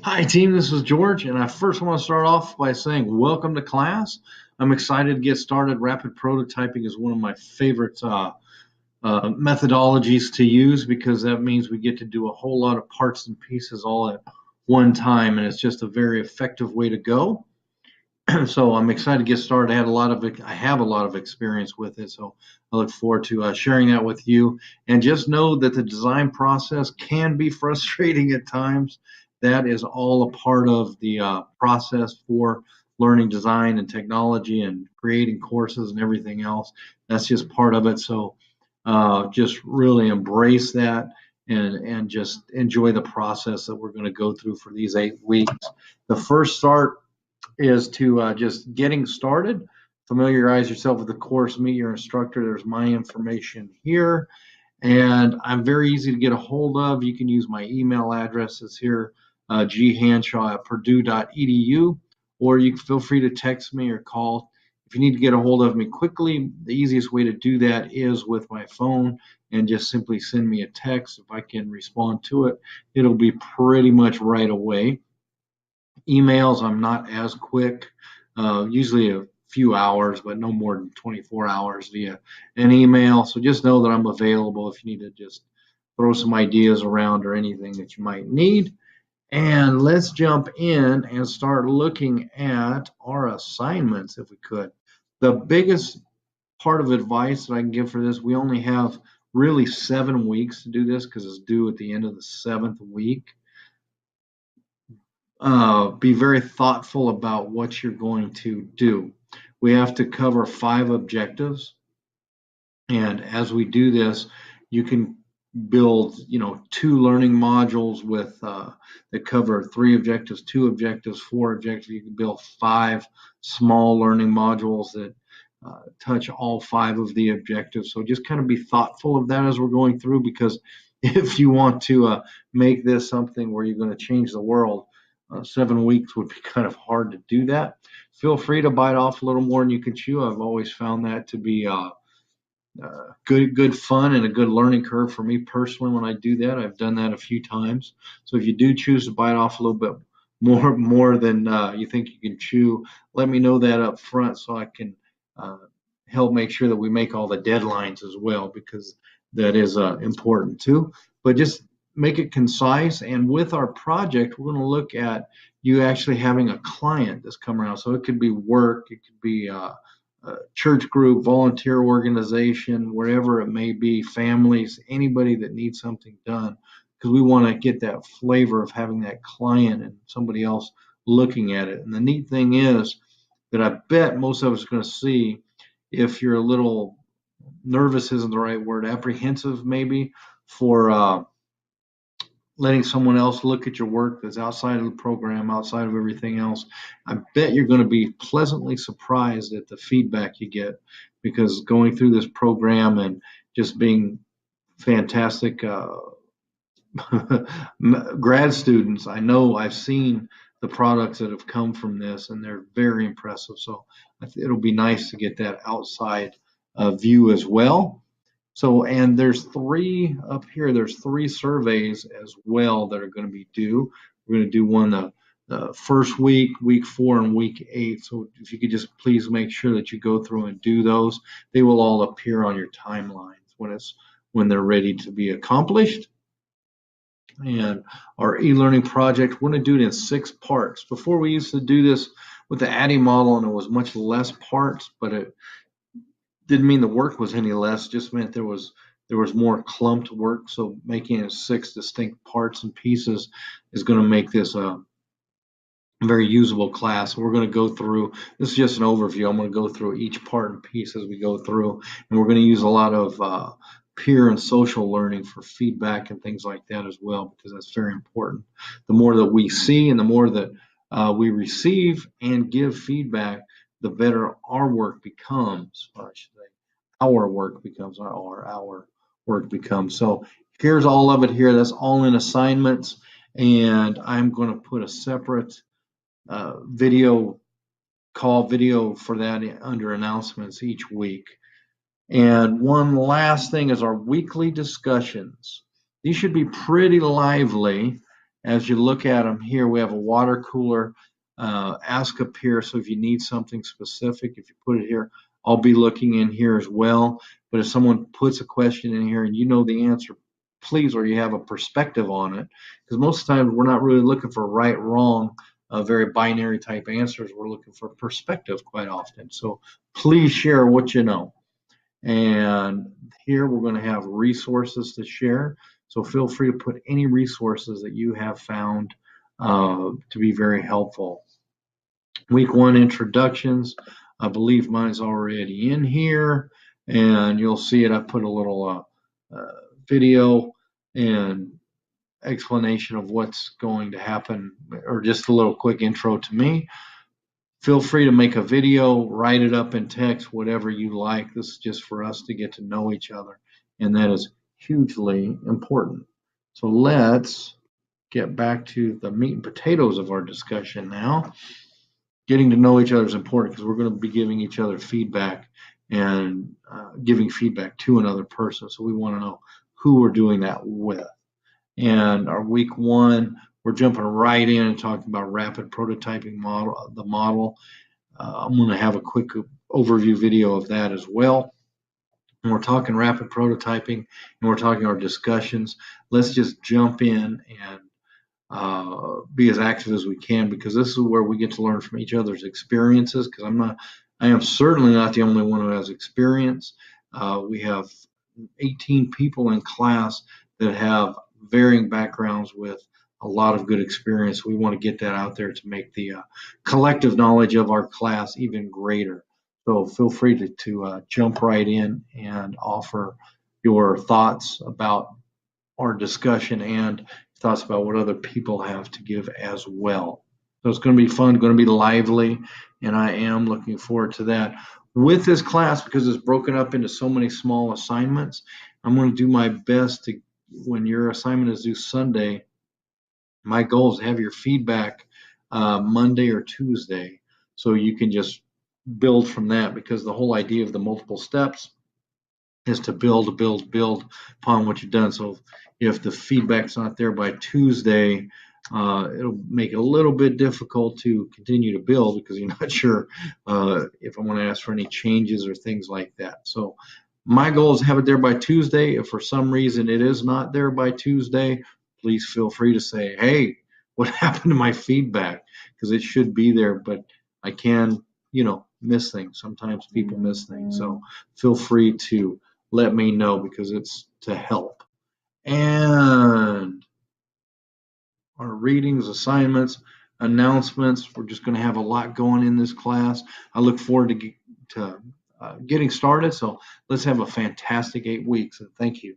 Hi, team. This is George, and I first want to start off by saying welcome to class. I'm excited to get started. Rapid prototyping is one of my favorite methodologies to use because that means we get to do a whole lot of parts and pieces all at one time, and it's just a very effective way to go. So I'm excited to get started. I have a lot of experience with it, so I look forward to sharing that with you. And just know that the design process can be frustrating at times. That is all a part of the process for learning design and technology and creating courses and everything else. That's just part of it. So just really embrace that and just enjoy the process that we're going to go through for these 8 weeks. The first start is to just getting started. Familiarize yourself with the course, meet your instructor. There's my information here, and I'm very easy to get a hold of. You can use my email address. It's here, ghanshaw@purdue.edu, or you can feel free to text me or call. If you need to get a hold of me quickly, the easiest way to do that is with my phone and just simply send me a text. If I can respond to it, it'll be pretty much right away. Emails, I'm not as quick, usually a few hours, but no more than 24 hours via an email. So just know that I'm available if you need to just throw some ideas around or anything that you might need. And let's jump in and start looking at our assignments if we could. The biggest part of advice that I can give for this, we only have really 7 weeks to do this because it's due at the end of the 7th week. Be very thoughtful about what you're going to do. We have to cover 5 objectives, and as we do this, you can build, 2 learning modules with that cover 3 objectives, 2 objectives, 4 objectives. You can build 5 small learning modules that touch all 5 of the objectives. So just kind of be thoughtful of that as we're going through, because if you want to make this something where you're going to change the world, 7 weeks would be kind of hard to do that. Feel free to bite off a little more than you can chew. I've always found that to be good fun and a good learning curve for me personally when I do that. I've done that a few times. So if you do choose to bite off a little bit more than you think you can chew, let me know that up front so I can help make sure that we make all the deadlines as well, because that is important too. But just make it concise. And with our project, we're going to look at you actually having a client that's come around. So it could be work, it could be a church group, volunteer organization, wherever it may be, families, anybody that needs something done, because we want to get that flavor of having that client and somebody else looking at it. And the neat thing is that I bet most of us are going to see, if you're a little nervous isn't the right word, apprehensive maybe, for letting someone else look at your work that's outside of the program, outside of everything else, I bet you're going to be pleasantly surprised at the feedback you get, because going through this program and just being fantastic grad students, I know I've seen the products that have come from this, and they're very impressive. So it'll be nice to get that outside view as well. So, and there's 3 up here, there's 3 surveys as well that are going to be due. We're going to do one the first week, week 4, and week 8. So if you could just please make sure that you go through and do those. They will all appear on your timelines when they're ready to be accomplished. And our e-learning project, we're going to do it in 6 parts. Before, we used to do this with the ADDIE model, and it was much less parts, but it didn't mean the work was any less, just meant there was more clumped work. So making it 6 distinct parts and pieces is going to make this a very usable class. We're going to go through, this is just an overview. I'm going to go through each part and piece as we go through, and we're going to use a lot of peer and social learning for feedback and things like that as well, because that's very important. The more that we see and the more that we receive and give feedback, the better our work becomes, or I should say, our work becomes, our work becomes. So here's all of it here. That's all in assignments, and I'm going to put a separate video for that under announcements each week. And one last thing is our weekly discussions. These should be pretty lively, As you look at them here, we have a water cooler. Ask up here, so if you need something specific, if you put it here, I'll be looking in here as well. But if someone puts a question in here and you know the answer, please, or you have a perspective on it, because most times we're not really looking for right, wrong, very binary type answers. We're looking for perspective quite often. So please share what you know. And here we're going to have resources to share. So feel free to put any resources that you have found to be very helpful. Week 1 introductions. I believe mine's already in here, and you'll see it. I put a little video and explanation of what's going to happen, or just a little quick intro to me. Feel free to make a video, write it up in text, whatever you like. This is just for us to get to know each other, and that is hugely important. So let's get back to the meat and potatoes of our discussion now. Getting to know each other is important because we're going to be giving each other feedback and giving feedback to another person. So we want to know who we're doing that with. And our week 1, we're jumping right in and talking about rapid prototyping model, the model. I'm going to have a quick overview video of that as well. And we're talking rapid prototyping, and we're talking our discussions. Let's just jump in and be as active as we can, because this is where we get to learn from each other's experiences, because I am certainly not the only one who has experience. We have 18 people in class that have varying backgrounds with a lot of good experience. We want to get that out there to make the collective knowledge of our class even greater. So feel free to jump right in and offer your thoughts about our discussion and thoughts about what other people have to give as well. So it's going to be fun, going to be lively, and I am looking forward to that. With this class, because it's broken up into so many small assignments, I'm going to do my best to, when your assignment is due Sunday, my goal is to have your feedback Monday or Tuesday, so you can just build from that, because the whole idea of the multiple steps is to build upon what you've done. So if the feedback's not there by Tuesday, it'll make it a little bit difficult to continue to build, because you're not sure if I want to ask for any changes or things like that. So my goal is to have it there by Tuesday. If for some reason it is not there by Tuesday, please feel free to say, hey, what happened to my feedback? Because it should be there, but I can, miss things. Sometimes people miss things. So feel free to let me know, because it's to help. And our readings, assignments, announcements, we're just going to have a lot going in this class. I look forward to getting started. So let's have a fantastic 8 weeks. And thank you.